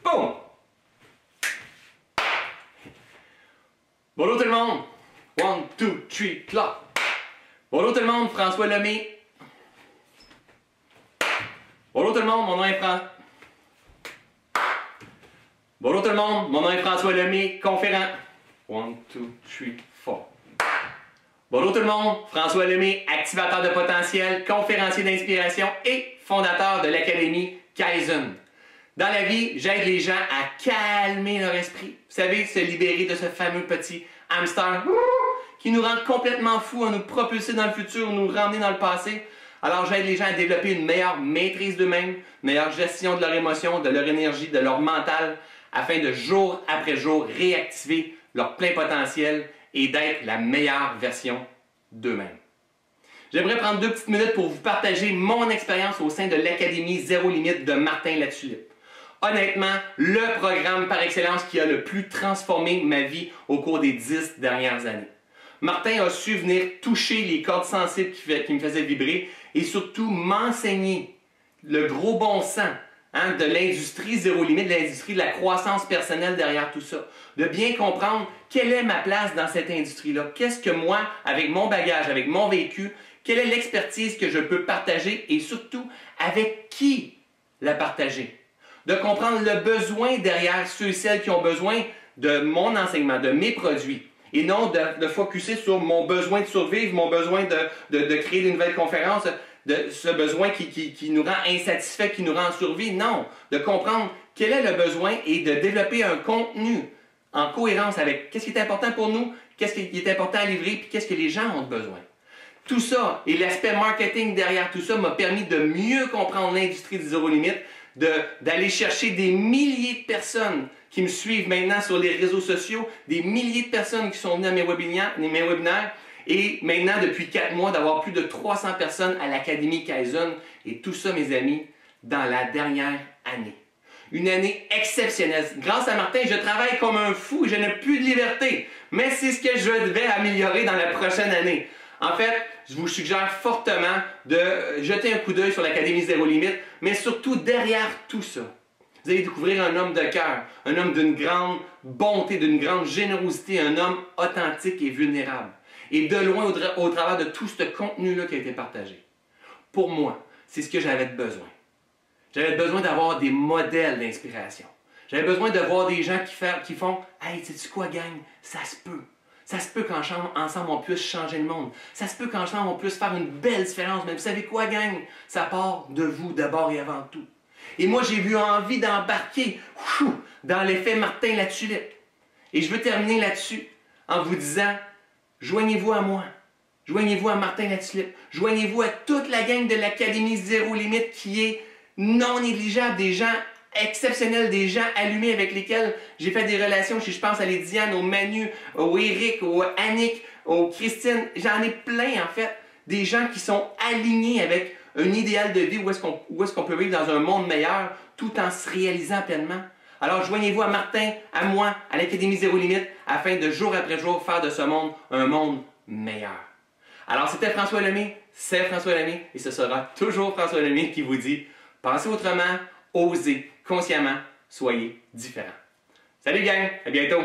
Boum! Bonjour tout le monde! 1, 2, 3, clap! Bonjour tout le monde, François Lemay. Bonjour tout le monde, mon nom est Bonjour tout le monde, mon nom est François Lemay, conférent. 1, 2, 3, 4. Bonjour tout le monde, François Lemay, activateur de potentiel, conférencier d'inspiration et fondateur de l'Académie Kaizen. Dans la vie, j'aide les gens à calmer leur esprit. Vous savez, se libérer de ce fameux petit hamster qui nous rend complètement fous, à nous propulser dans le futur, nous ramener dans le passé. Alors j'aide les gens à développer une meilleure maîtrise d'eux-mêmes, une meilleure gestion de leurs émotions, de leur énergie, de leur mental, afin de jour après jour réactiver leur plein potentiel et d'être la meilleure version d'eux-mêmes. J'aimerais prendre 2 petites minutes pour vous partager mon expérience au sein de l'Académie Zéro Limite de Martin Latulippe. Honnêtement, le programme par excellence qui a le plus transformé ma vie au cours des 10 dernières années. Martin a su venir toucher les cordes sensibles qui me faisaient vibrer et surtout m'enseigner le gros bon sens de l'industrie zéro limite, de l'industrie de la croissance personnelle derrière tout ça. De bien comprendre quelle est ma place dans cette industrie-là. Qu'est-ce que moi, avec mon bagage, avec mon vécu, quelle est l'expertise que je peux partager et surtout avec qui la partager. De comprendre le besoin derrière ceux et celles qui ont besoin de mon enseignement, de mes produits. Et non de focusser sur mon besoin de survivre, mon besoin de créer de nouvelles conférences, de ce besoin qui nous rend insatisfaits, qui nous rend en survie. Non, de comprendre quel est le besoin et de développer un contenu en cohérence avec qu'est-ce qui est important pour nous, qu'est-ce qui est important à livrer, puis qu'est-ce que les gens ont besoin. Tout ça et l'aspect marketing derrière tout ça m'a permis de mieux comprendre l'industrie du zéro limite, d'aller chercher des milliers de personnes qui me suivent maintenant sur les réseaux sociaux, des milliers de personnes qui sont venues à mes webinaires, et maintenant, depuis 4 mois, d'avoir plus de 300 personnes à l'Académie Kaizen, et tout ça, mes amis, dans la dernière année. Une année exceptionnelle. Grâce à Martin, je travaille comme un fou et je n'ai plus de liberté, mais c'est ce que je vais améliorer dans la prochaine année. En fait, je vous suggère fortement de jeter un coup d'œil sur l'Académie Zéro Limite, mais surtout derrière tout ça, vous allez découvrir un homme de cœur, un homme d'une grande bonté, d'une grande générosité, un homme authentique et vulnérable. Et de loin, au travers de tout ce contenu-là qui a été partagé. Pour moi, c'est ce que j'avais besoin. J'avais besoin d'avoir des modèles d'inspiration. J'avais besoin de voir des gens qui font « Hey, sais-tu quoi, gang? Ça se peut. Ça se peut qu'ensemble, on puisse changer le monde. Ça se peut qu'ensemble, on puisse faire une belle différence. Mais vous savez quoi, gang? Ça part de vous d'abord et avant tout. » Et moi, j'ai eu envie d'embarquer dans l'effet Martin Latulippe. Et je veux terminer là-dessus en vous disant, joignez-vous à moi. Joignez-vous à Martin Latulippe. Joignez-vous à toute la gang de l'Académie Zéro Limite qui est non négligeable. Des gens exceptionnels, des gens allumés avec lesquels j'ai fait des relations. Je pense à les Diane, au Manu, au Eric, au Annick, au Christine. J'en ai plein en fait. Des gens qui sont alignés avec un idéal de vie où est-ce qu'on peut vivre dans un monde meilleur tout en se réalisant pleinement. Alors joignez-vous à Martin, à moi, à l'Académie Zéro Limite afin de jour après jour faire de ce monde un monde meilleur. Alors c'était François Lemay, c'est François Lemay et ce sera toujours François Lemay qui vous dit pensez autrement, osez, consciemment, soyez différents. Salut gang, à bientôt!